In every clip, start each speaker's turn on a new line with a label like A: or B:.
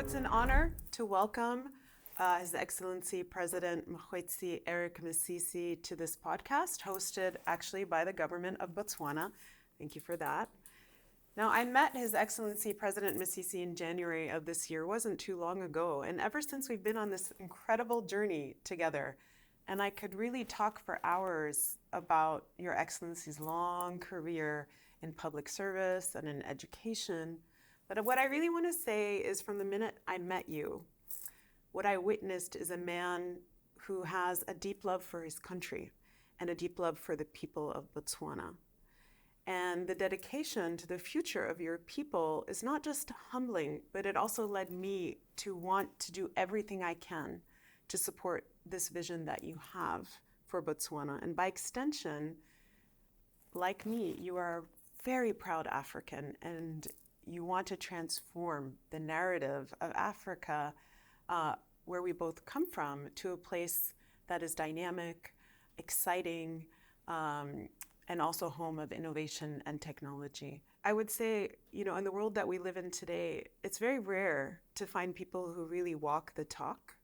A: it's an honor to welcome His Excellency President Mokgweetsi E.K Masisi to this podcast, hosted actually by the government of Botswana. Thank you for that. Now, I met His Excellency President Masisi in January of this year, wasn't too long ago, and ever since we've been on this incredible journey together. And I could really talk for hours about Your Excellency's long career in public service and in education. But what I really want to say is from the minute I met you, what I witnessed is a man who has a deep love for his country and a deep love for the people of Botswana. And the dedication to the future of your people is not just humbling, but it also led me to want to do everything I can to support this vision that you have for Botswana. And by extension, like me, you are a very proud African, and you want to transform the narrative of Africa, where we both come from, to a place that is dynamic, exciting, and also home of innovation and technology. I would say, in the world that we live in today, it's very rare to find people who really walk the talk.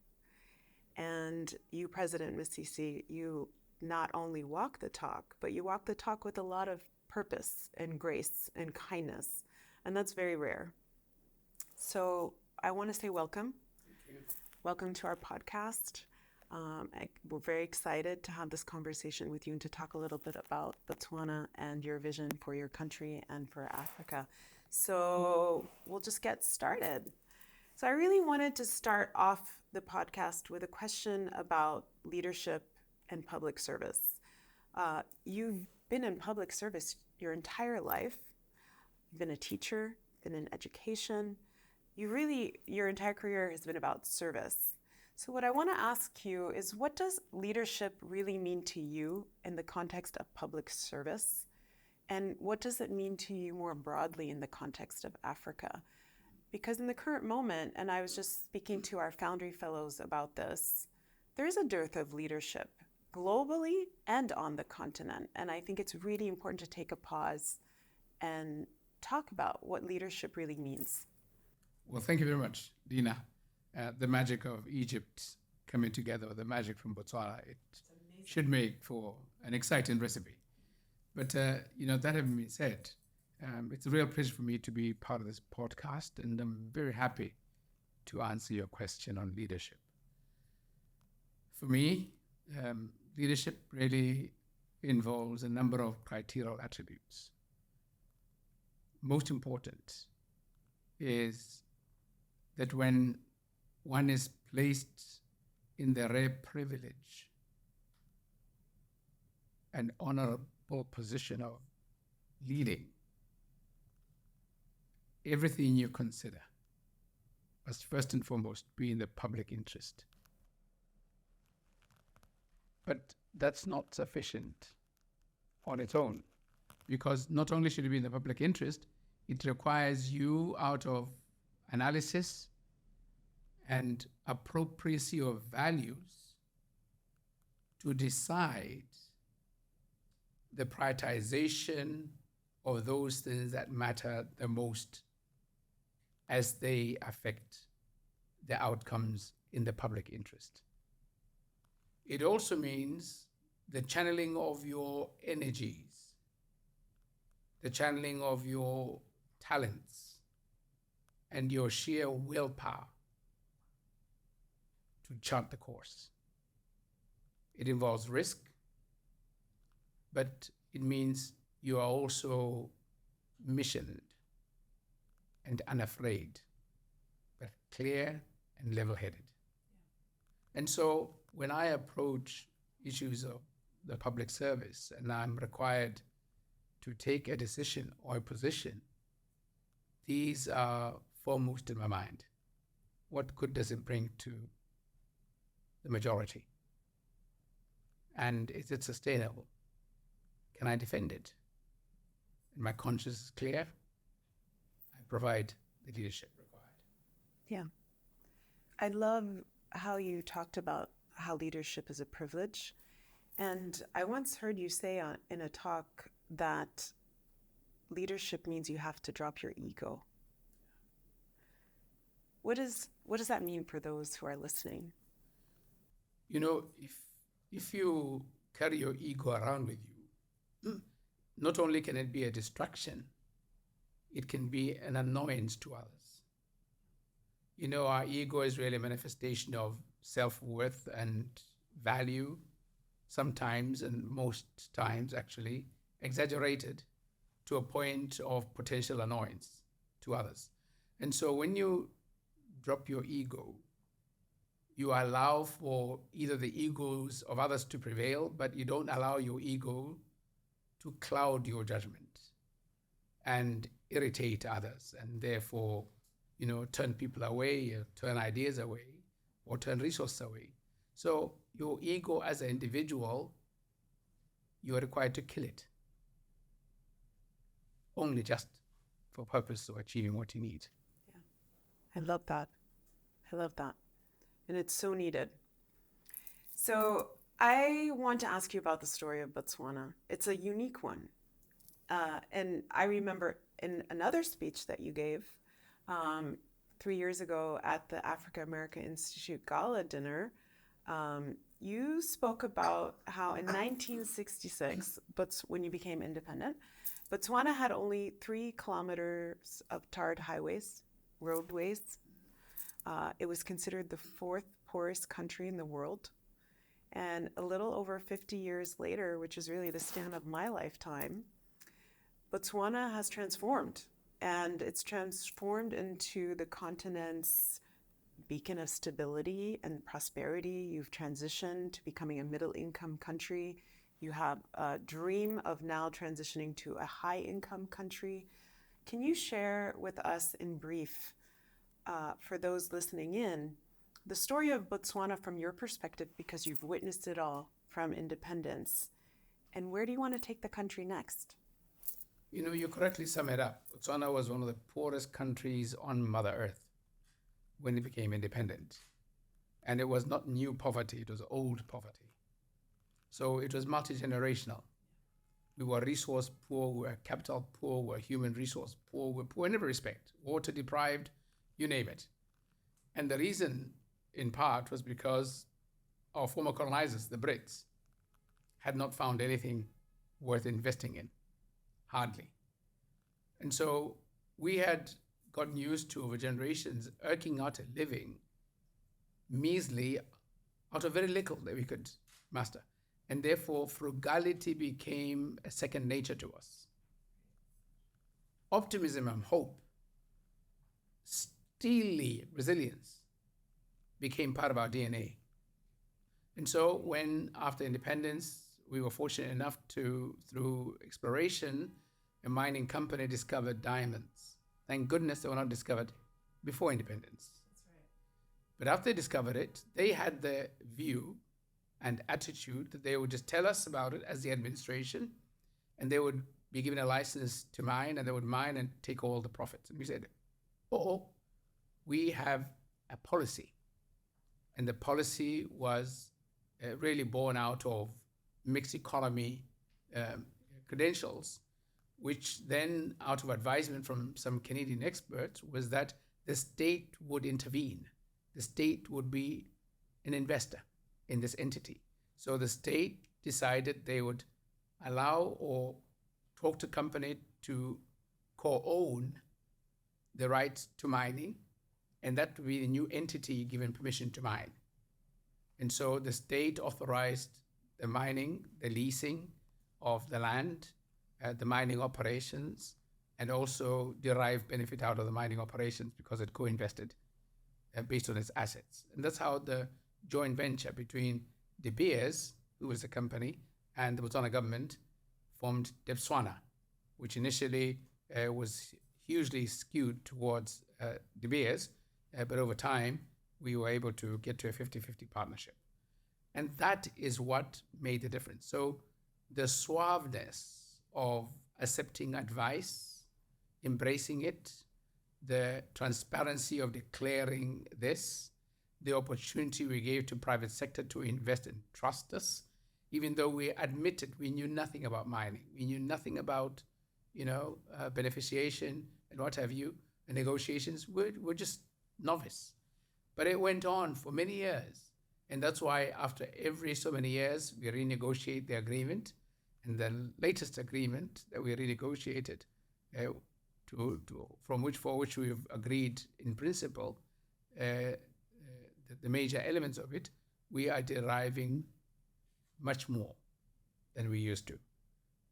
A: And you, President Masisi, you not only walk the talk, but you walk the talk with a lot of purpose and grace and kindness. And that's very rare. So I want to say welcome.
B: Thank you.
A: Welcome to our podcast. We're very excited to have this conversation with you and to talk a little bit about Botswana and your vision for your country and for Africa. So we'll just get started. So I really wanted to start off the podcast with a question about leadership and public service. You've been in public service your entire life. You've been a teacher, been in education. Your entire career has been about service. So what I want to ask you is, what does leadership really mean to you in the context of public service? And what does it mean to you more broadly in the context of Africa? Because in the current moment, and I was just speaking to our Foundry Fellows about this, there is a dearth of leadership globally and on the continent. And I think it's really important to take a pause and talk about what leadership really means.
B: Well, thank you very much, Dina. The magic of Egypt coming together with the magic from Botswana, it should make for an exciting recipe. But, that having been said, it's a real pleasure for me to be part of this podcast, and I'm very happy to answer your question on leadership. For me, leadership really involves a number of criteria attributes. Most important is that when one is placed in the rare privilege and honorable position of leading, everything you consider must first and foremost be in the public interest. But that's not sufficient on its own, because not only should it be in the public interest, it requires you, out of analysis and appropriacy of values, to decide the prioritization of those things that matter the most as they affect the outcomes in the public interest. It also means the channeling of your energies, the channeling of your talents, and your sheer willpower to chart the course. It involves risk, but it means you are also missioned and unafraid, but clear and level-headed. Yeah. And so when I approach issues of the public service and I'm required to take a decision or a position, these are foremost in my mind. What good does it bring to the majority? And is it sustainable? Can I defend it? And my conscience is clear. I provide the leadership required.
A: Yeah. I love how you talked about how leadership is a privilege. And I once heard you say in a talk that leadership means you have to drop your ego. What does that mean for those who are listening?
B: You know, if you carry your ego around with you, not only can it be a distraction, it can be an annoyance to others. You know, our ego is really a manifestation of self-worth and value, sometimes and most times actually exaggerated to a point of potential annoyance to others. And so when you drop your ego, you allow for either the egos of others to prevail, but you don't allow your ego to cloud your judgment and irritate others, and therefore, turn people away, turn ideas away, or turn resources away. So your ego as an individual, you are required to kill it, only just for purpose of achieving what you need.
A: Yeah, I love that. I love that. And it's so needed. So I want to ask you about the story of Botswana. It's a unique one. And I remember in another speech that you gave 3 years ago at the Africa America Institute Gala dinner, you spoke about how in 1966, when you became independent, Botswana had only 3 kilometers of tarred roadways. It was considered the 4th poorest country in the world. And a little over 50 years later, which is really the span of my lifetime, Botswana has transformed. And it's transformed into the continent's beacon of stability and prosperity. You've transitioned to becoming a middle-income country. You have a dream of now transitioning to a high-income country. Can you share with us in brief, for those listening in, the story of Botswana from your perspective, because you've witnessed it all from independence, and where do you want to take the country next?
B: You know, you correctly sum it up. Botswana was one of the poorest countries on Mother Earth when it became independent. And it was not new poverty, it was old poverty. So it was multi-generational. We were resource poor, we were capital poor, we were human resource poor, we were poor in every respect, water deprived, you name it. And the reason, in part, was because our former colonizers, the Brits, had not found anything worth investing in, hardly. And so we had gotten used to, over generations, irking out a living measly out of very little that we could master. And therefore, frugality became a second nature to us. Optimism and hope, steely resilience, became part of our DNA. And so when, after independence, we were fortunate enough to, through exploration, a mining company discovered diamonds. Thank goodness they were not discovered before independence.
A: That's right.
B: But after they discovered it, they had the view and attitude that they would just tell us about it as the administration, and they would be given a license to mine, and they would mine and take all the profits. And we said, oh, we have a policy. And the policy was really born out of mixed economy credentials, which then, out of advisement from some Canadian experts, was that the state would intervene. The state would be an investor in this entity. So the state decided they would allow or talk to company to co-own the rights to mining, and that would be the new entity given permission to mine. And so the state authorized the mining, the leasing of the land, the mining operations, and also derived benefit out of the mining operations because it co-invested based on its assets. And that's how the joint venture between De Beers, who was the company, and the Botswana government formed Botswana, which initially was hugely skewed towards De Beers, but over time we were able to get to a 50-50 partnership. And that is what made the difference. So the suaveness of accepting advice, embracing it, the transparency of declaring this, the opportunity we gave to private sector to invest and trust us, even though we admitted we knew nothing about mining, we knew nothing about, beneficiation and what have you, and negotiations, we're just novice. But it went on for many years. And that's why after every so many years, we renegotiate the agreement. And the latest agreement that we renegotiated, for which we've agreed in principle, the major elements of it, we are deriving much more than we used to.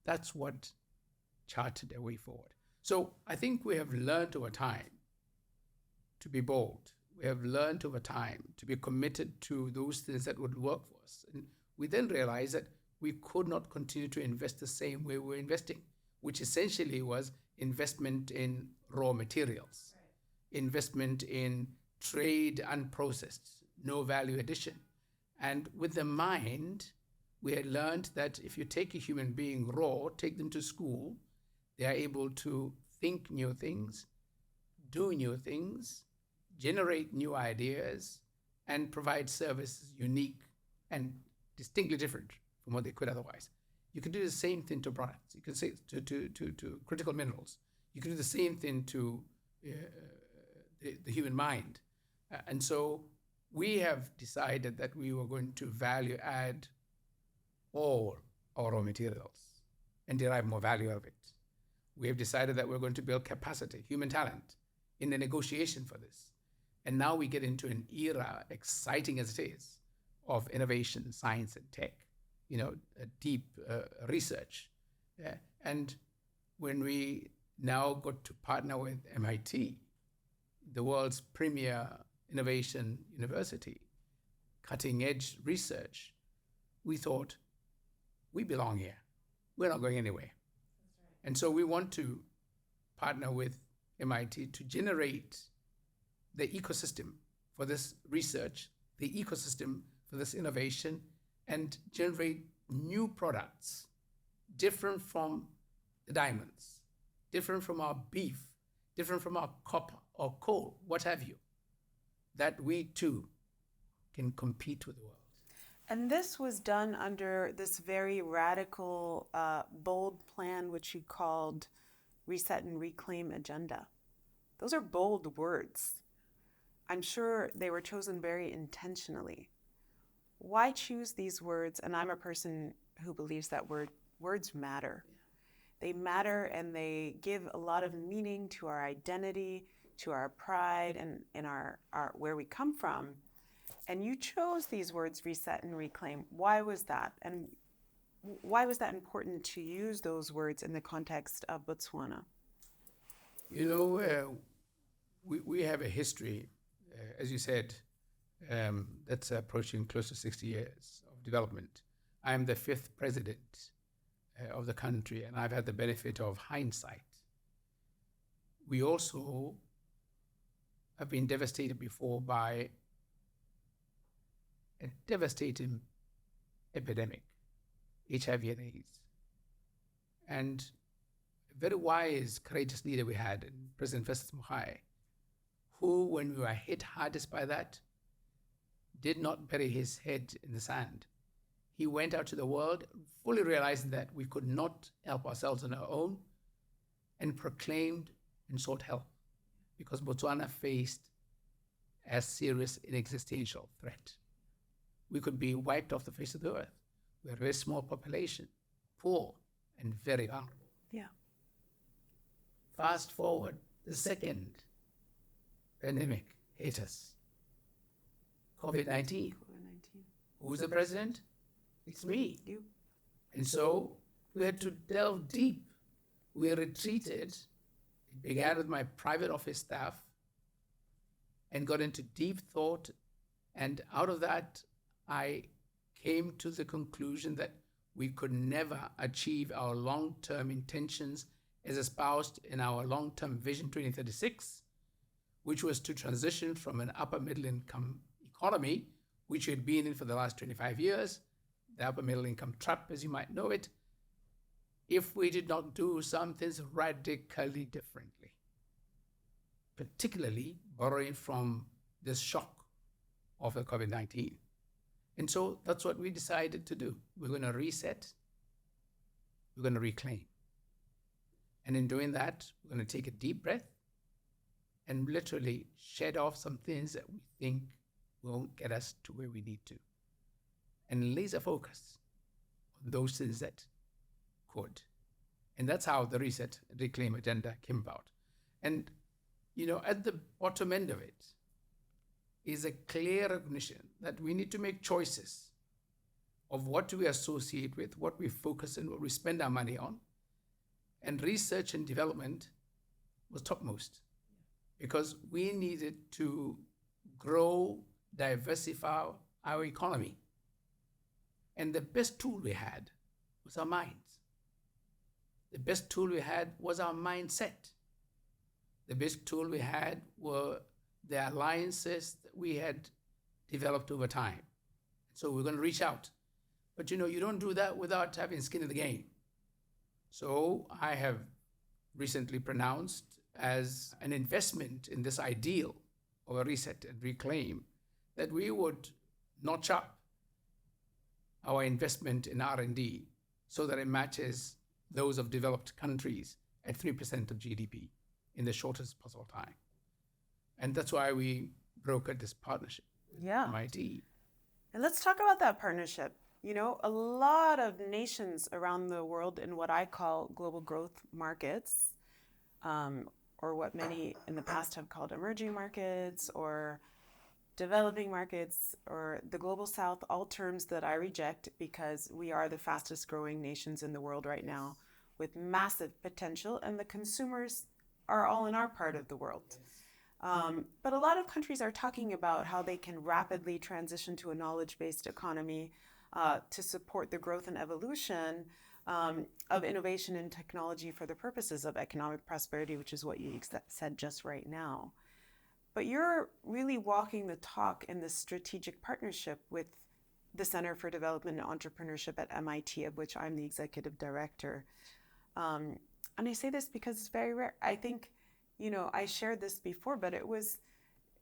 B: That's what charted a way forward. So I think we have learned over time to be bold. We have learned over time to be committed to those things that would work for us. And we then realized that we could not continue to invest the same way we were investing, which essentially was investment in raw materials, investment in trade unprocessed, no value addition. And with the mind, we had learned that if you take a human being raw, take them to school, they are able to think new things, do new things, generate new ideas, and provide services unique and distinctly different from what they could otherwise. You can do the same thing to products. You can say to critical minerals. You can do the same thing to the human mind. And so we have decided that we were going to value add all our raw materials and derive more value out of it. We have decided that we're going to build capacity, human talent, in the negotiation for this. And now we get into an era, exciting as it is, of innovation, science, and tech, a deep research. And when we now got to partner with MIT, the world's premier innovation university, cutting edge research, we thought, we belong here. We're not going anywhere. Right. And so we want to partner with MIT to generate the ecosystem for this research, the ecosystem for this innovation, and generate new products different from the diamonds, different from our beef, different from our copper or coal, what have you, that we too can compete with the world.
A: And this was done under this very radical, bold plan, which you called Reset and Reclaim Agenda. Those are bold words. I'm sure they were chosen very intentionally. Why choose these words? And I'm a person who believes that words matter. They matter, and they give a lot of meaning to our identity, to our pride, and our where we come from. And you chose these words, reset and reclaim. Why was that? And why was that important to use those words in the context of Botswana?
B: We have a history, as you said, that's approaching close to 60 years of development. I am the 5th president of the country, and I've had the benefit of hindsight. We also have been devastated before by a devastating epidemic, HIV and AIDS. And a very wise, courageous leader we had, President Masisi, who, when we were hit hardest by that, did not bury his head in the sand. He went out to the world, fully realizing that we could not help ourselves on our own, and proclaimed and sought help, because Botswana faced a serious and existential threat. We could be wiped off the face of the earth. We're a very small population, poor, and very vulnerable.
A: Yeah.
B: Fast forward, the second pandemic hit us. COVID-19. Who's the president? It's me.
A: You.
B: And so we had to delve deep. We retreated. It began with my private office staff and got into deep thought. And out of that, I came to the conclusion that we could never achieve our long-term intentions as espoused in our long-term vision 2036, which was to transition from an upper middle income economy, which we had been in for the last 25 years, the upper middle income trap, as you might know it, if we did not do some things radically differently, particularly borrowing from this shock of the COVID-19. And so that's what we decided to do. We're going to reset, we're going to reclaim. And in doing that, we're going to take a deep breath and literally shed off some things that we think won't get us to where we need to, and laser focus on those things that could. And that's how the Reset Reclaim agenda came about. And, at the bottom end of it is a clear recognition that we need to make choices of what we associate with, what we focus on, what we spend our money on. And research and development was topmost because we needed to grow, diversify our economy. And the best tool we had was our minds. The best tool we had was our mindset. The best tool we had were the alliances that we had developed over time. So we're going to reach out. But you don't do that without having skin in the game. So I have recently pronounced as an investment in this ideal of a reset and reclaim that we would notch up our investment in R&D so that it matches those of developed countries at 3% of GDP in the shortest possible time. And that's why we brokered this partnership with MIT.
A: And let's talk about that partnership. A lot of nations around the world in what I call global growth markets, or what many in the past have called emerging markets or developing markets or the global south, all terms that I reject because we are the fastest growing nations in the world right now with massive potential, and the consumers are all in our part of the world. But a lot of countries are talking about how they can rapidly transition to a knowledge-based economy to support the growth and evolution of innovation and technology for the purposes of economic prosperity, which is what you said just right now. But you're really walking the talk in this strategic partnership with the Center for Development and Entrepreneurship at MIT, of which I'm the executive director. And I say this because it's very rare. I think, I shared this before, but it was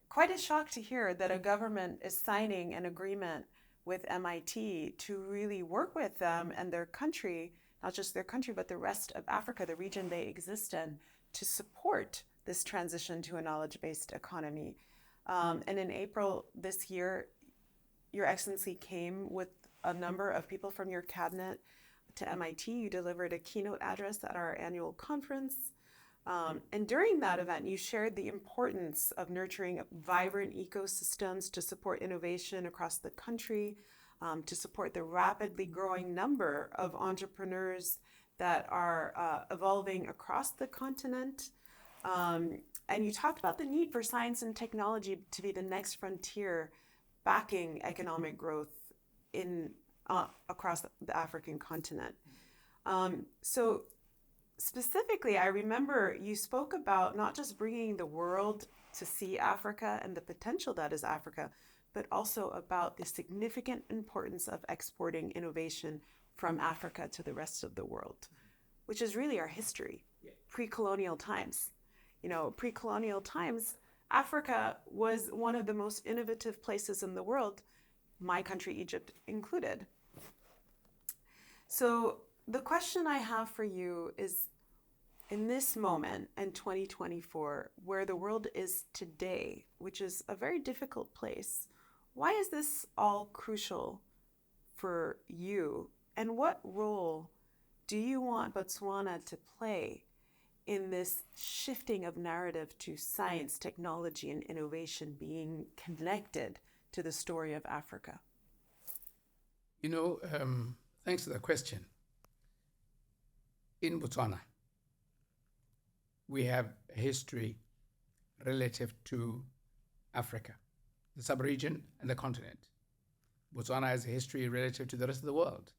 A: quite a shock to hear that a government is signing an agreement with MIT to really work with them and their country, not just their country, but the rest of Africa, the region they exist in, to support this transition to a knowledge-based economy. And in April this year, Your Excellency came with a number of people from your cabinet to MIT. You delivered a keynote address at our annual conference. And during that event, you shared the importance of nurturing vibrant ecosystems to support innovation across the country, to support the rapidly growing number of entrepreneurs that are evolving across the continent. And you talked about the need for science and technology to be the next frontier backing economic growth in across the African continent. So specifically, I remember you spoke about not just bringing the world to see Africa and the potential that is Africa, but also about the significant importance of exporting innovation from Africa to the rest of the world, which is really our history, pre-colonial times. Pre-colonial times, Africa was one of the most innovative places in the world, my country, Egypt, included. So the question I have for you is, in this moment in 2024, where the world is today, which is a very difficult place, why is this all crucial for you? And what role do you want Botswana to play in this shifting of narrative to science, technology, and innovation being connected to the story of Africa?
B: Thanks for the question. In Botswana, we have a history relative to Africa, the sub-region and the continent. Botswana has a history relative to the rest of the world.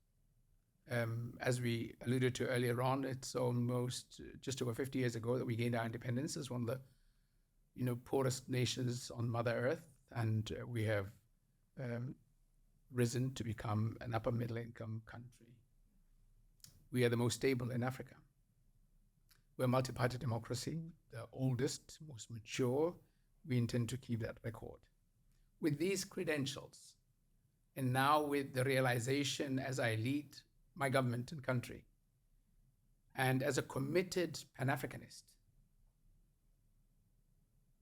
B: As we alluded to earlier on, it's almost just over 50 years ago that we gained our independence as one of the poorest nations on Mother Earth, and we have risen to become an upper middle income country. We are the most stable in Africa. We're a multi-party democracy, the oldest, most mature. We intend to keep that record. With these credentials, and now with the realization as I lead my government and country, and as a committed Pan-Africanist,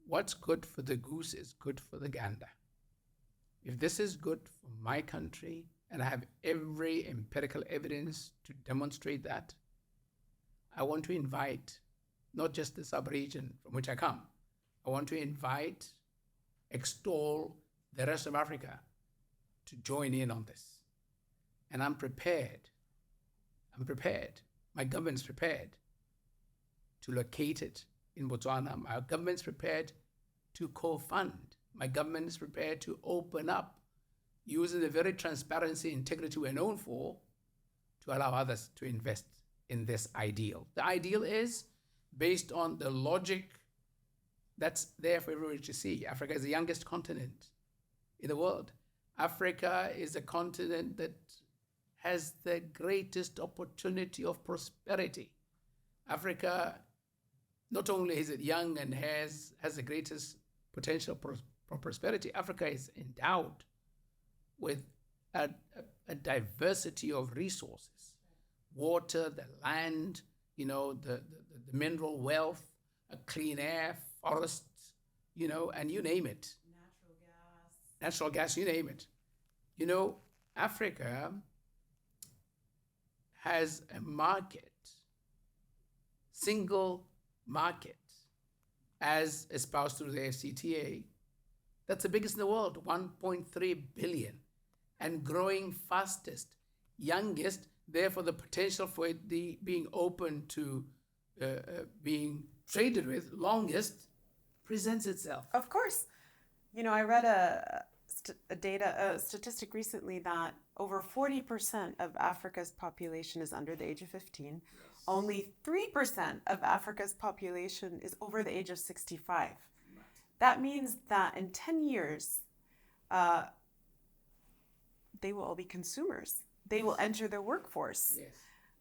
B: what's good for the goose is good for the gander. If this is good for my country, and I have every empirical evidence to demonstrate that, I want to invite not just the sub-region from which I come, I want to invite, extol the rest of Africa to join in on this. And I'm prepared, my government's prepared to locate it in Botswana. My government's prepared to co-fund. My government is prepared to open up using the very transparency and integrity we're known for to allow others to invest in this ideal. The ideal is based on the logic that's there for everybody to see. Africa is the youngest continent in the world. Africa is a continent that has the greatest opportunity of prosperity. Africa, not only is it young and has the greatest potential for prosperity, Africa is endowed with a diversity of resources, water, the land, the mineral wealth, clean air, forests, and you name it. Natural gas, you name it. Africa has a market, single market, as espoused through the FCTA, that's the biggest in the world, 1.3 billion, and growing fastest, youngest, therefore the potential for it being open to being traded with, longest, presents itself.
A: Of course. I read a statistic recently that over 40% of Africa's population is under the age of 15. Yes. Only 3% of Africa's population is over the age of 65. Right. That means that in 10 years, they will all be consumers. They will enter the workforce. Yes.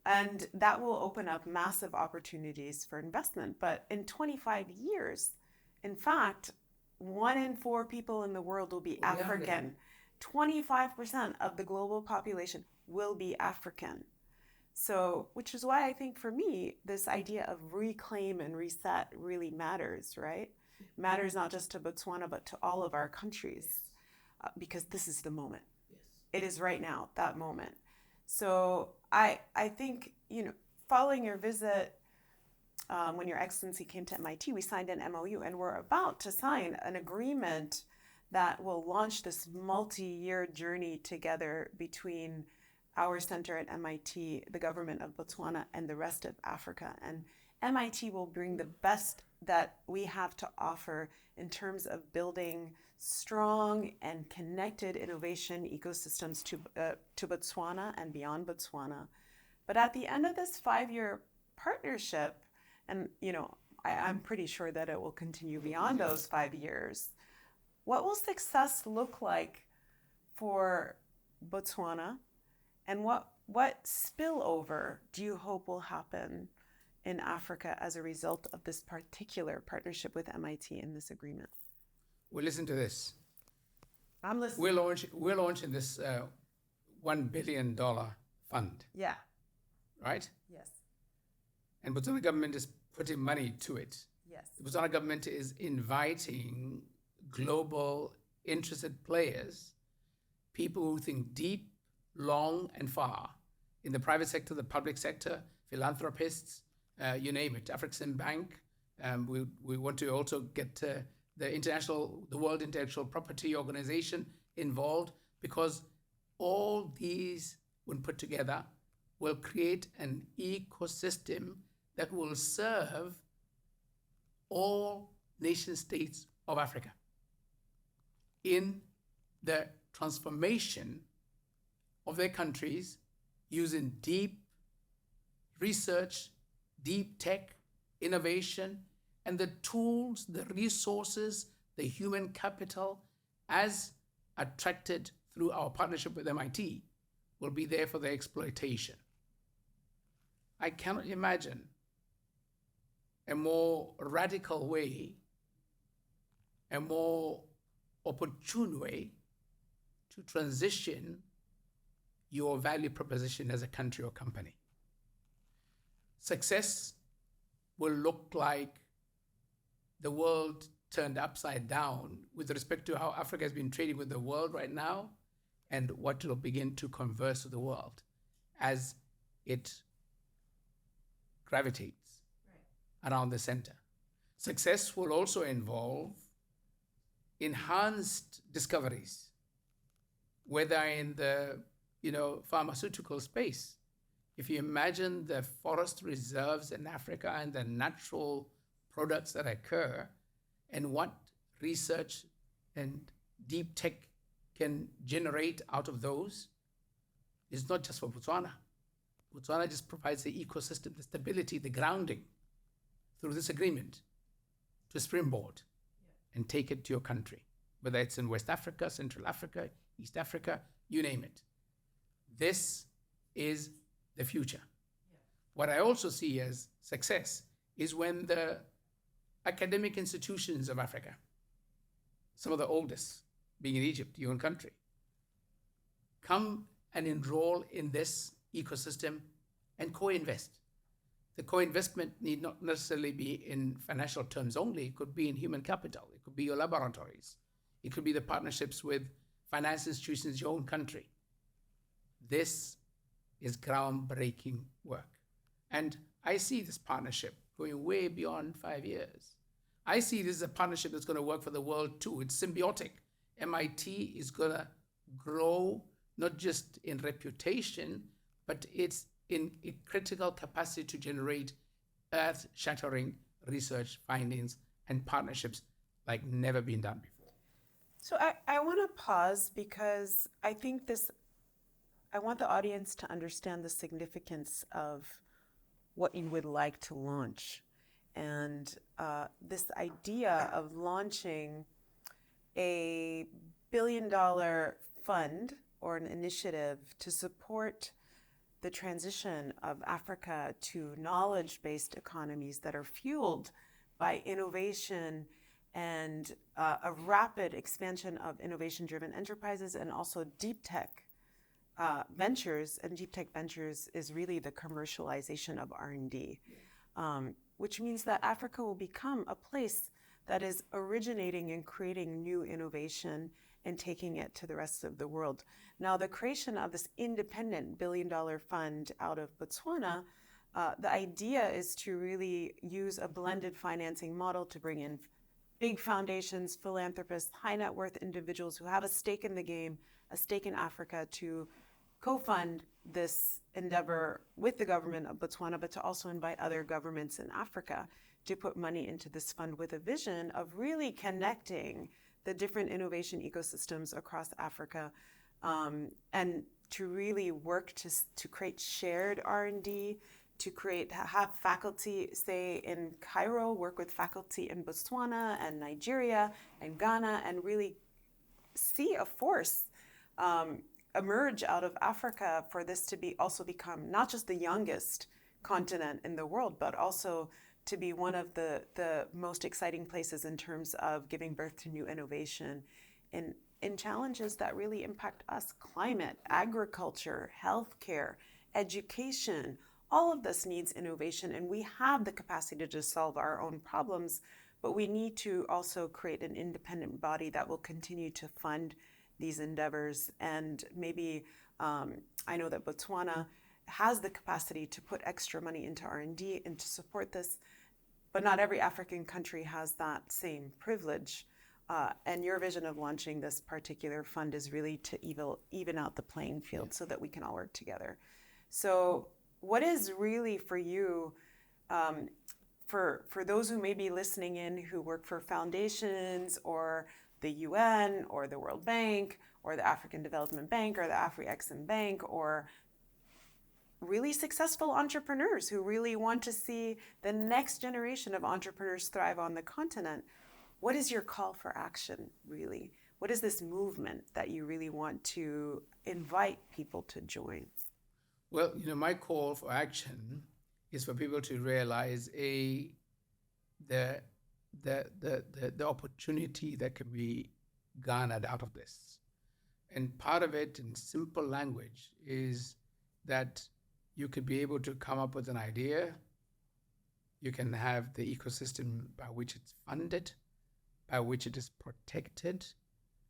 A: And that will open up massive opportunities for investment. But in 25 years, in fact, 1 in 4 people in the world will be African. 25% of the global population will be African. So, which is why I think for me, this idea of reclaim and reset really matters, right? Matters not just to Botswana, but to all of our countries, because this is the moment. Yes. It is right now, that moment. So I think, following your visit, when Your Excellency came to MIT, we signed an MOU, and we're about to sign an agreement that will launch this multi-year journey together between our center at MIT, the government of Botswana, and the rest of Africa. And MIT will bring the best that we have to offer in terms of building strong and connected innovation ecosystems to Botswana and beyond Botswana. But at the end of this 5-year partnership, and I'm pretty sure that it will continue beyond those 5 years, what will success look like for Botswana, and what spillover do you hope will happen in Africa as a result of this particular partnership with MIT in this agreement?
B: Well, listen to this.
A: I'm listening.
B: We're launching this $1 billion fund.
A: Yeah.
B: Right?
A: Yes.
B: And Botswana government is putting money to it.
A: Yes.
B: The Botswana government is inviting global interested players, people who think deep, long, and far, in the private sector, the public sector, philanthropists, you name it, African Bank. We want to also get the World Intellectual Property Organization involved, because all these, when put together, will create an ecosystem that will serve all nation states of Africa in the transformation of their countries using deep research, deep tech, innovation, and the tools, the resources, the human capital, as attracted through our partnership with MIT, will be there for their exploitation. I cannot imagine a more radical way, a more opportune way to transition your value proposition as a country or company. Success will look like the world turned upside down with respect to how Africa has been trading with the world right now and what will begin to converse with the world as it gravitates around the center. Success will also involve enhanced discoveries, whether in the pharmaceutical space. If you imagine the forest reserves in Africa and the natural products that occur and what research and deep tech can generate out of those, it's not just for Botswana. Botswana just provides the ecosystem, the stability, the grounding through this agreement to springboard and take it to your country, whether it's in West Africa, Central Africa, East Africa, you name it. This is the future. What I also see as success is when the academic institutions of Africa, some of the oldest, being in Egypt, your own country, come and enroll in this ecosystem and co-invest. The co-investment need not necessarily be in financial terms only. It could be in human capital. It could be your laboratories. It could be the partnerships with finance institutions in your own country. This is groundbreaking work. And I see this partnership going way beyond 5 years. I see this as a partnership that's going to work for the world too. It's symbiotic. MIT is going to grow not just in reputation, but it's in a critical capacity to generate earth-shattering research findings and partnerships like never been done before.
A: So I want to pause because I think I want the audience to understand the significance of what you would like to launch. And this idea of launching a $1 billion fund or an initiative to support the transition of Africa to knowledge-based economies that are fueled by innovation and a rapid expansion of innovation-driven enterprises and also deep tech ventures. And deep tech ventures is really the commercialization of R&D, which means that Africa will become a place that is originating and creating new innovation and taking it to the rest of the world. Now, the creation of this independent $1 billion fund out of Botswana, the idea is to really use a blended financing model to bring in big foundations, philanthropists, high net worth individuals who have a stake in the game, a stake in Africa, to co-fund this endeavor with the government of Botswana, but to also invite other governments in Africa to put money into this fund with a vision of really connecting the different innovation ecosystems across Africa, and to really work to create shared R&D, to have faculty, say in Cairo, work with faculty in Botswana and Nigeria and Ghana, and really see a force emerge out of Africa for this to become not just the youngest continent in the world, but also to be one of the most exciting places in terms of giving birth to new innovation in challenges that really impact us: climate, agriculture, healthcare, education. All of this needs innovation, and we have the capacity to solve our own problems, but we need to also create an independent body that will continue to fund these endeavors. And maybe I know that Botswana has the capacity to put extra money into R&D and to support this, but not every African country has that same privilege. And your vision of launching this particular fund is really to even out the playing field so that we can all work together. So what is really for you, for those who may be listening in who work for foundations or the UN or the World Bank or the African Development Bank or the Afri-Exim Bank, or really successful entrepreneurs who really want to see the next generation of entrepreneurs thrive on the continent, what is your call for action, really? What is this movement that you really want to invite people to join?
B: Well, my call for action is for people to realize the opportunity that can be garnered out of this. And part of it, in simple language, is that you could be able to come up with an idea. You can have the ecosystem by which it's funded. by which it is protected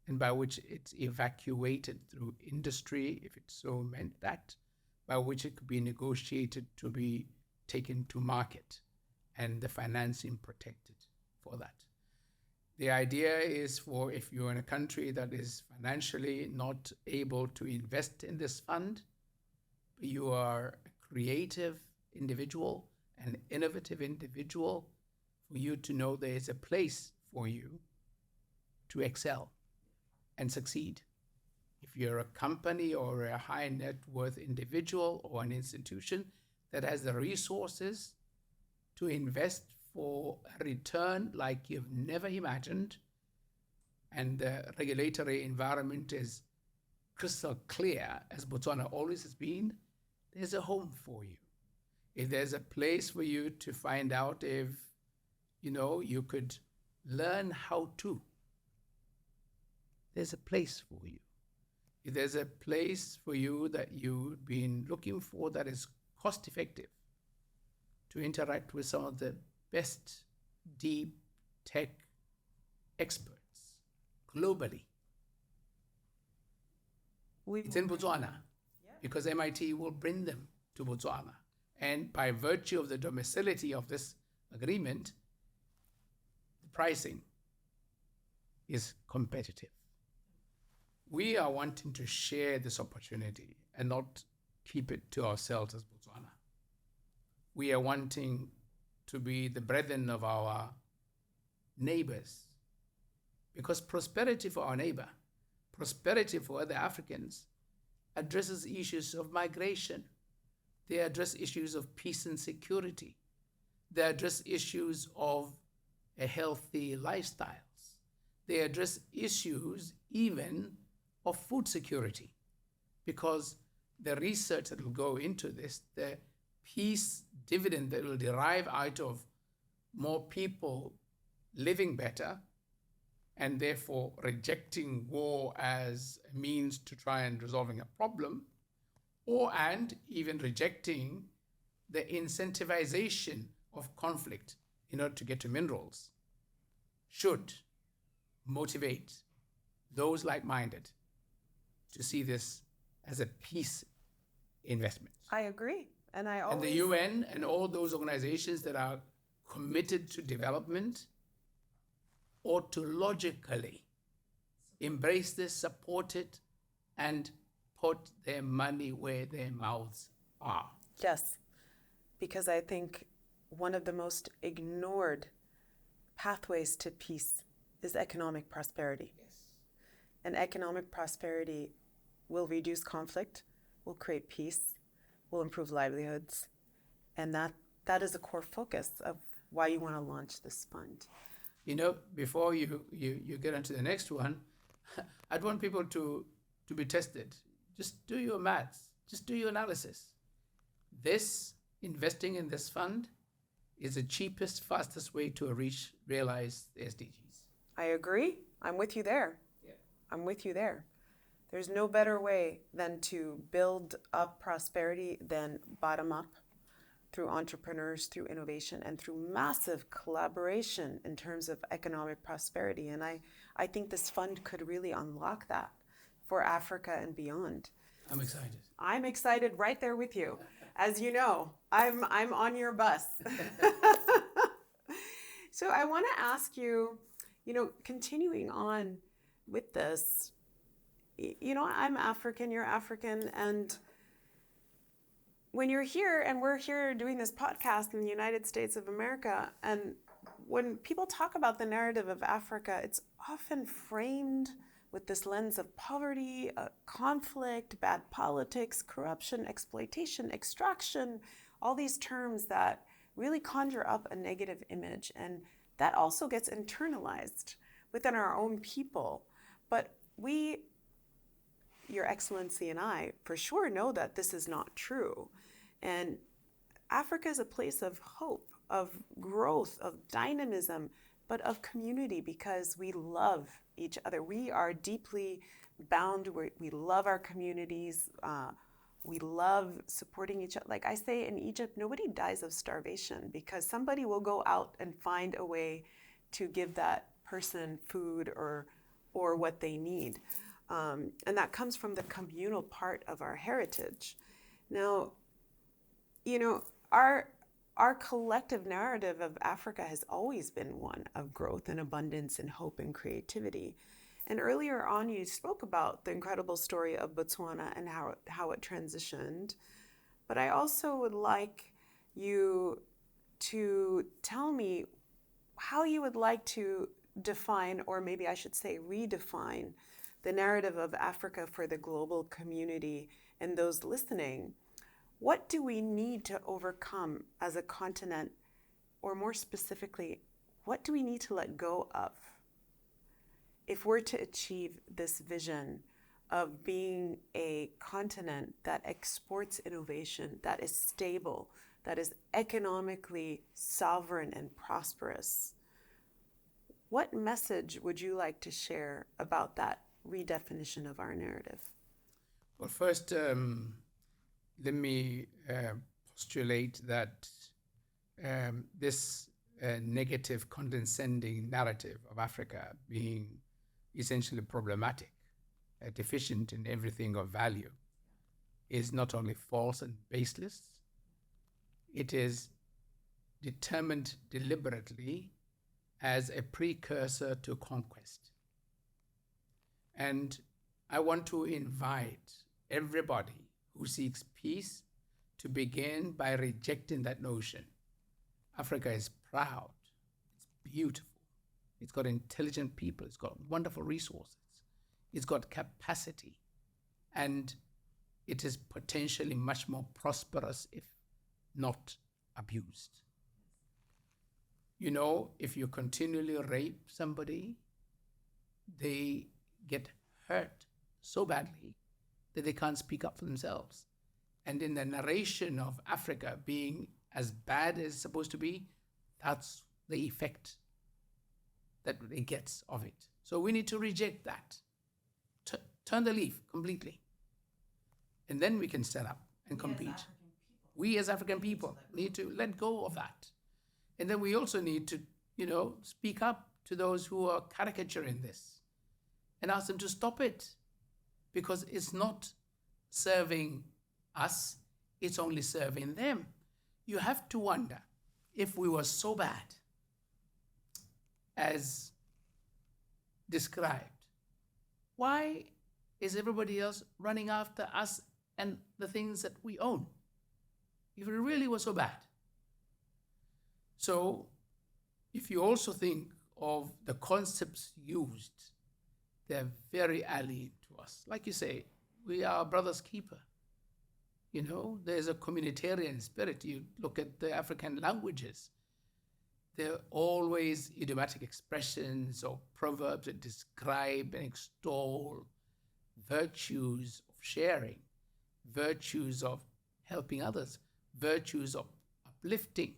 B: and by which it's evacuated through industry, if it so meant that, by which it could be negotiated to be taken to market and the financing protected for that. The idea is for if you're in a country that is financially not able to invest in this fund, but you are a creative individual, an innovative individual, for you to know there is a place for you to excel and succeed. If you're a company or a high net worth individual or an institution that has the resources to invest for a return like you've never imagined, and the regulatory environment is crystal clear, as Botswana always has been, there's a home for you. If there's a place for you to find out if, you could learn how to, there's a place for you. If there's a place for you that you've been looking for that is cost effective to interact with some of the best deep tech experts globally, it's in Botswana, because MIT will bring them to Botswana. And by virtue of the domicility of this agreement, the pricing is competitive. We are wanting to share this opportunity and not keep it to ourselves as Botswana. We are wanting to be the brethren of our neighbors, because prosperity for our neighbor, prosperity for other Africans, addresses issues of migration. They address issues of peace and security. They address issues of a healthy lifestyles. They address issues even of food security, because the research that will go into this, the peace dividend that will derive out of more people living better and therefore rejecting war as a means to try and resolving a problem, and even rejecting the incentivization of conflict in order to get to minerals, should motivate those like-minded to see this as a peace investment.
A: I agree. And
B: the UN and all those organizations that are committed to development ought to logically embrace this, support it, and put their money where their mouths are.
A: Yes, because I think one of the most ignored pathways to peace is economic prosperity.
B: Yes.
A: And economic prosperity will reduce conflict, will create peace, will improve livelihoods. And that is a core focus of why you want to launch this fund.
B: Before you get into the next one, I'd want people to be tested. Just do your maths, just do your analysis. Investing in this fund is the cheapest, fastest way to realize the SDGs.
A: I agree. I'm with you there.
B: Yeah.
A: I'm with you there. There's no better way than to build up prosperity than bottom up, through entrepreneurs, through innovation, and through massive collaboration in terms of economic prosperity. And I think this fund could really unlock that for Africa and beyond.
B: I'm excited.
A: I'm excited right there with you. As you know, I'm on your bus. So I want to ask you, continuing on with this, I'm African, you're African, and when you're here and we're here doing this podcast in the United States of America, and when people talk about the narrative of Africa, it's often framed with this lens of poverty, conflict, bad politics, corruption, exploitation, extraction, all these terms that really conjure up a negative image. And that also gets internalized within our own people. But we, Your Excellency and I, for sure know that this is not true. And Africa is a place of hope, of growth, of dynamism, but of community, because we love each other. We are deeply bound. We love our communities. We love supporting each other. Like I say, in Egypt, nobody dies of starvation because somebody will go out and find a way to give that person food or what they need. And that comes from the communal part of our heritage. Now, you know, our collective narrative of Africa has always been one of growth and abundance and hope and creativity. And earlier on, you spoke about the incredible story of Botswana and how it transitioned. But I also would like you to tell me how you would like to define, or maybe I should say redefine, the narrative of Africa for the global community and those listening. What do we need to overcome as a continent, or more specifically, what do we need to let go of if we're to achieve this vision of being a continent that exports innovation, that is stable, that is economically sovereign and prosperous? What message would you like to share about that redefinition of our narrative?
B: Well, first, let me postulate that this negative condescending narrative of Africa being essentially problematic, deficient in everything of value, is not only false and baseless, it is determined deliberately as a precursor to conquest. And I want to invite everybody who seeks peace to begin by rejecting that notion. Africa is proud, it's beautiful, it's got intelligent people, it's got wonderful resources, it's got capacity, and it is potentially much more prosperous if not abused. You know, if you continually rape somebody, they get hurt so badly that they can't speak up for themselves. And in the narration of Africa being as bad as it's supposed to be, that's the effect that it gets of it. So we need to reject that. Turn the leaf completely. And then we can stand up and compete. We as African people need to let go of that. And then we also need to, speak up to those who are caricaturing this and ask them to stop it, because it's not serving us, it's only serving them. You have to wonder, if we were so bad as described, why is everybody else running after us and the things that we own, if it really was so bad? So if you also think of the concepts used, they're very alien to us. Like you say, we are our brother's keeper. There's a communitarian spirit. You look at the African languages, they're always idiomatic expressions or proverbs that describe and extol virtues of sharing, virtues of helping others, virtues of uplifting,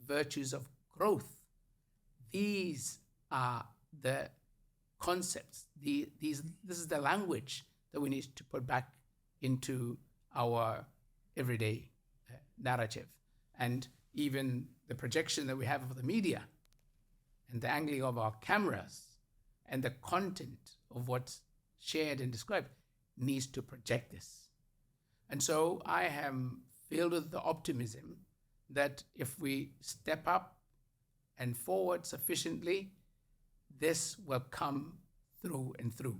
B: virtues of growth. These are the concepts. This is the language that we need to put back into our everyday narrative. And even the projection that we have of the media and the angling of our cameras and the content of what's shared and described needs to project this. And so I am filled with the optimism that if we step up and forward sufficiently, this will come through and through.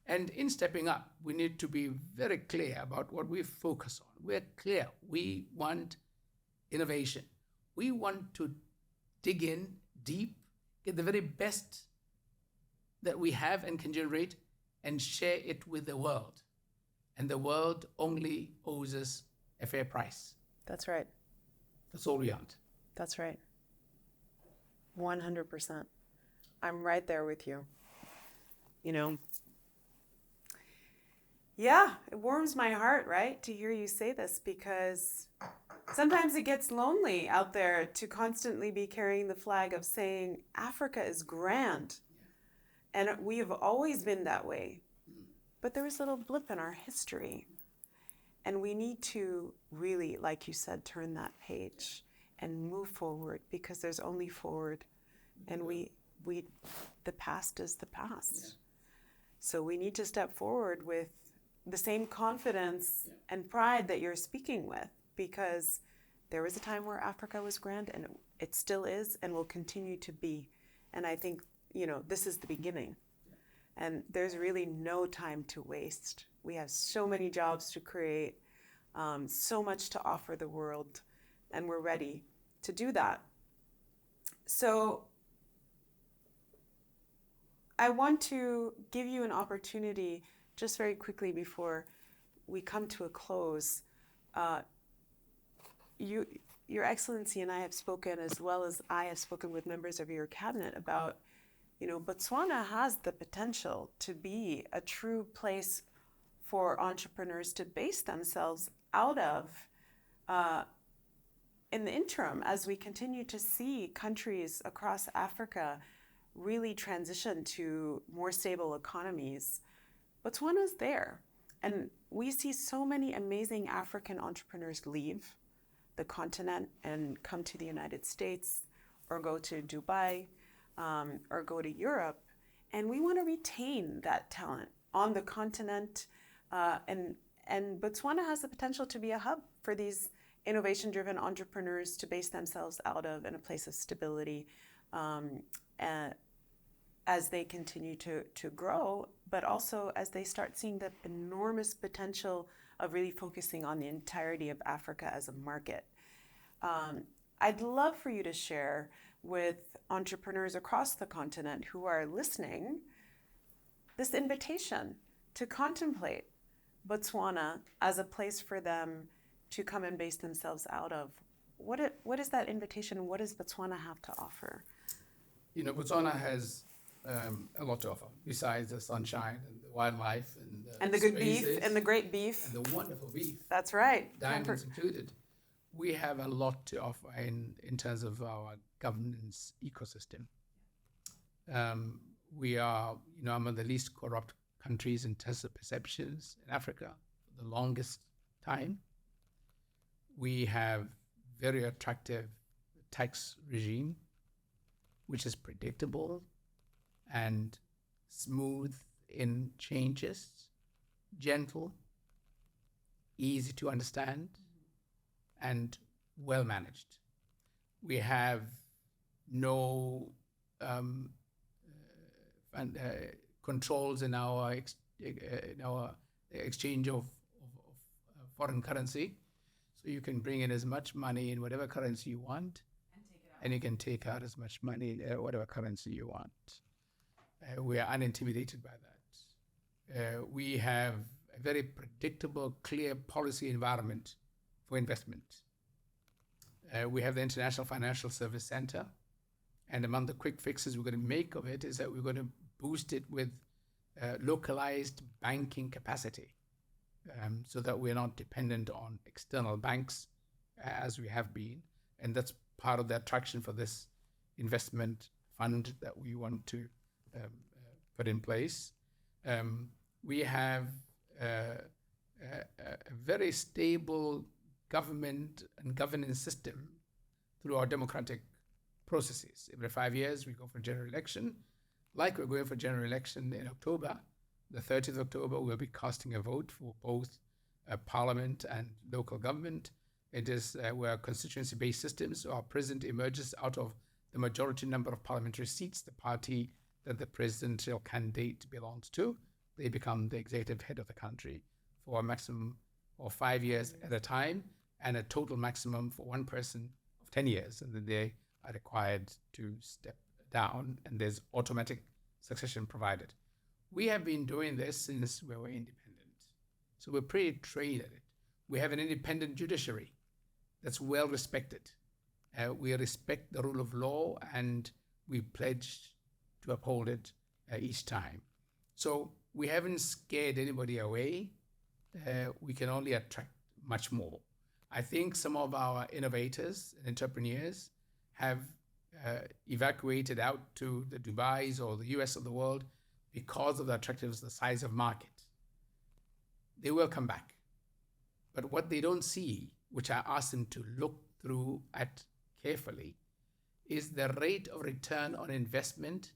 B: And in stepping up, we need to be very clear about what we focus on. We're clear. We want innovation. We want to dig in deep, get the very best that we have and can generate, and share it with the world. And the world only owes us a fair price.
A: That's right.
B: That's all we want.
A: That's right. 100%. I'm right there with you. Yeah, it warms my heart, right, to hear you say this, because sometimes it gets lonely out there to constantly be carrying the flag of saying Africa is grand. And we have always been that way. But there was a little blip in our history. And we need to really, like you said, turn that page and move forward, because there's only forward. And we the past is the past. So we need to step forward with the same confidence and pride that you're speaking with, because there was a time where Africa was grand, and it still is and will continue to be. And I think, this is the beginning. And there's really no time to waste. We have so many jobs to create, so much to offer the world, and we're ready to do that. So I want to give you an opportunity, just very quickly before we come to a close. Your Excellency and I have spoken, as well as I have spoken with members of your cabinet about, Botswana has the potential to be a true place for entrepreneurs to base themselves out of in the interim, as we continue to see countries across Africa really transition to more stable economies. Botswana's there. And we see so many amazing African entrepreneurs leave the continent and come to the United States, or go to Dubai, or go to Europe. And we want to retain that talent on the continent. And Botswana has the potential to be a hub for these innovation-driven entrepreneurs to base themselves out of, in a place of stability, as they continue to grow, but also as they start seeing the enormous potential of really focusing on the entirety of Africa as a market. I'd love for you to share with entrepreneurs across the continent who are listening this invitation to contemplate Botswana as a place for them to come and base themselves out of. What is that invitation? What does Botswana have to offer?
B: Botswana has a lot to offer, besides the sunshine and the wildlife
A: and the good beef and the great beef
B: and the wonderful beef.
A: That's right.
B: Diamonds included. We have a lot to offer in terms of our governance ecosystem. We are, among the least corrupt countries in terms of perceptions in Africa for the longest time. We have very attractive tax regime, which is predictable and smooth in changes, gentle, easy to understand, and well managed. We have no controls in our exchange of foreign currency. So you can bring in as much money in whatever currency you want, and you can take out as much money in whatever currency you want. We are unintimidated by that. We have a very predictable, clear policy environment for investment. We have the International Financial Service Center, and among the quick fixes we're going to make of it is that we're going to boost it with localized banking capacity, so that we're not dependent on external banks as we have been. And that's part of the attraction for this investment fund that we want to put in place. We have a very stable government and governance system through our democratic processes. Every 5 years, we go for general election. Like we're going for general election in October, the 30th of October, we'll be casting a vote for both parliament and local government. It is, we're a constituency-based system, so our president emerges out of the majority number of parliamentary seats, the party that the presidential candidate belongs to. They become the executive head of the country for a maximum of 5 years at a time, and a total maximum for one person of 10 years. And then they are required to step down, and there's automatic succession provided. We have been doing this since we were independent. So we're pretty trained at it. We have an independent judiciary that's well respected. We respect the rule of law, and we pledge to uphold it each time. So we haven't scared anybody away. We can only attract much more. I think some of our innovators and entrepreneurs have evacuated out to the Dubais or the US of the world because of the attractiveness, the size of market. They will come back. But what they don't see, which I ask them to look through at carefully, is the rate of return on investment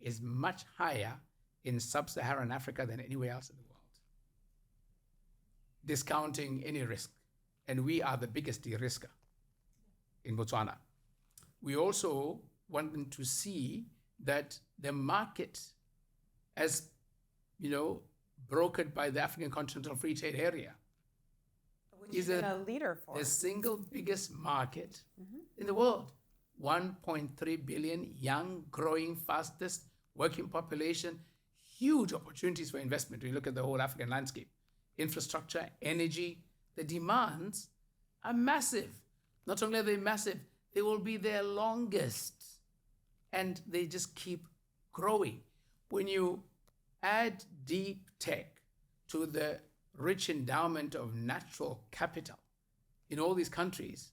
B: is much higher in sub-Saharan Africa than anywhere else in the world, discounting any risk. And we are the biggest de-risker in Botswana. We also want them to see that the market, as brokered by the African Continental Free Trade Area,
A: Which is a leader for
B: the single biggest market in the world. 1.3 billion young, growing, fastest working population, huge opportunities for investment. We look at the whole African landscape, infrastructure, energy, the demands are massive. Not only are they massive, they will be their longest, and they just keep growing. When you add deep tech to the rich endowment of natural capital in all these countries,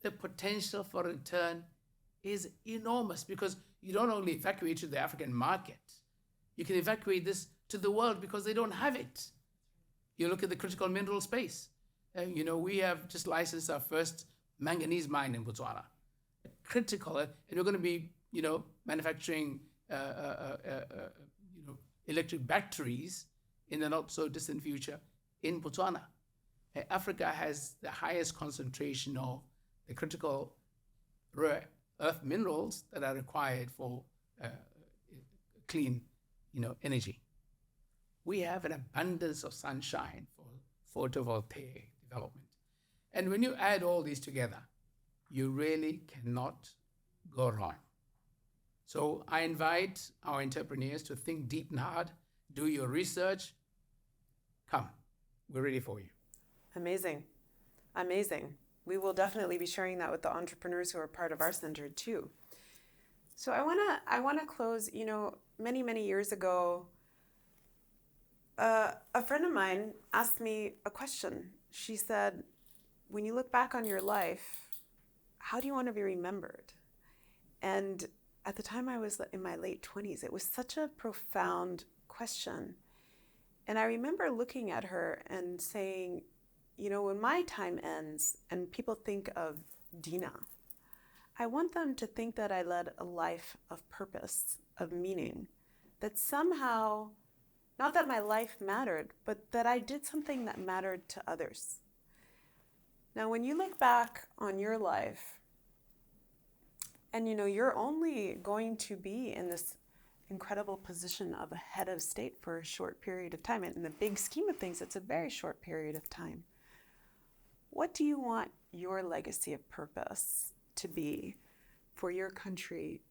B: the potential for return is enormous, because you don't only evacuate to the African market, you can evacuate this to the world because they don't have it. You look at the critical mineral space. We have just licensed our first manganese mine in Botswana. Critical, and we're going to be, manufacturing, electric batteries in the not so distant future in Botswana. Africa has the highest concentration of the critical rare earth minerals that are required for clean, energy. We have an abundance of sunshine for photovoltaic development. And when you add all these together, you really cannot go wrong. So I invite our entrepreneurs to think deep and hard, do your research. Come, we're ready for you.
A: Amazing. Amazing. We will definitely be sharing that with the entrepreneurs who are part of our center too. So I wanna close. Many, many years ago, a friend of mine asked me a question. She said, "When you look back on your life, how do you want to be remembered?" And at the time I was in my late 20s, it was such a profound question. And I remember looking at her and saying, when my time ends and people think of Dina, I want them to think that I led a life of purpose, of meaning, that somehow, not that my life mattered, but that I did something that mattered to others. Now, when you look back on your life, and you're only going to be in this incredible position of a head of state for a short period of time, and in the big scheme of things, it's a very short period of time. What do you want your legacy of purpose to be for your country,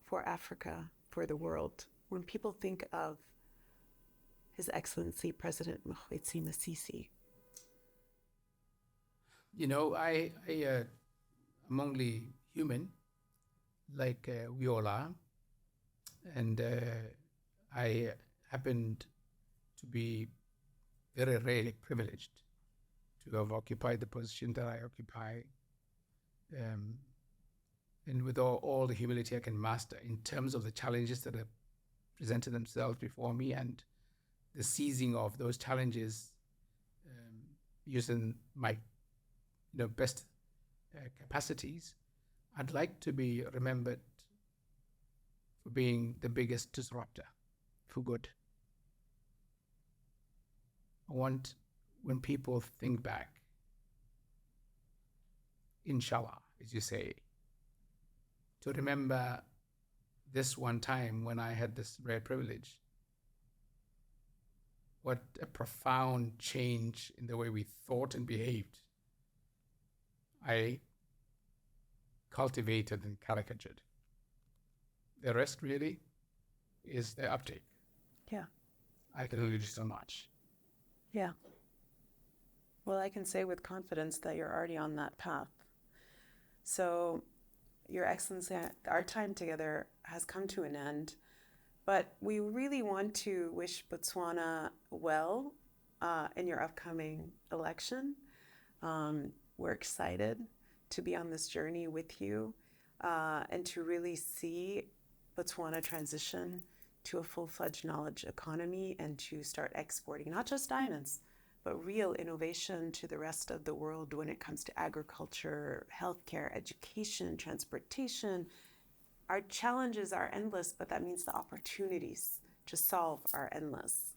A: for Africa, for the world, when people think of His Excellency President Mokgweetsi Masisi?
B: I'm only human, like we all are, and I happened to be very rarely privileged to have occupied the position that I occupy, and with all the humility I can master in terms of the challenges that have presented themselves before me, and the seizing of those challenges, using my best capacities. I'd like to be remembered for being the biggest disruptor for good. I want, when people think back, inshallah, as you say, to remember this one time when I had this rare privilege. What a profound change in the way we thought and behaved I cultivated and caricatured. The rest really is the uptake.
A: Yeah.
B: I can only do so much.
A: Yeah. Well, I can say with confidence that you're already on that path. So, Your Excellency, our time together has come to an end, but we really want to wish Botswana well in your upcoming election. We're excited to be on this journey with you and to really see Botswana transition to a full-fledged knowledge economy and to start exporting not just diamonds, but real innovation to the rest of the world when it comes to agriculture, healthcare, education, transportation. Our challenges are endless, but that means the opportunities to solve are endless.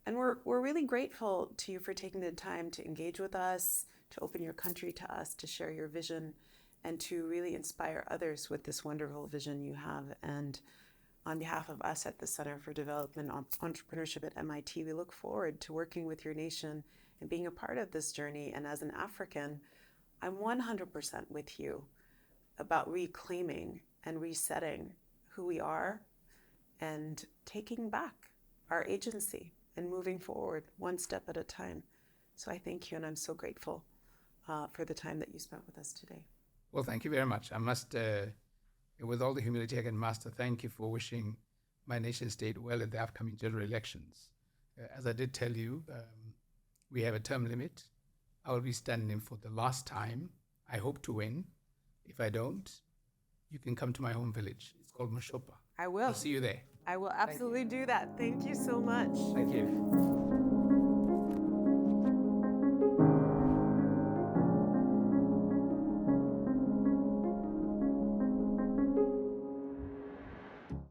A: And we're really grateful to you for taking the time to engage with us, to open your country to us, to share your vision, and to really inspire others with this wonderful vision you have. And on behalf of us at the Center for Development Entrepreneurship at MIT, we look forward to working with your nation and being a part of this journey. And as an African, I'm 100% with you about reclaiming and resetting who we are and taking back our agency and moving forward one step at a time. So I thank you, and I'm so grateful for the time that you spent with us today.
B: Well, thank you very much. I must, with all the humility I can master, thank you for wishing my nation state well at the upcoming general elections. As I did tell you, we have a term limit. I will be standing for the last time. I hope to win. If I don't, you can come to my home village. It's called Moshopa.
A: I will.
B: I'll see you there.
A: I will absolutely do that. Thank you so much.
B: Thank you.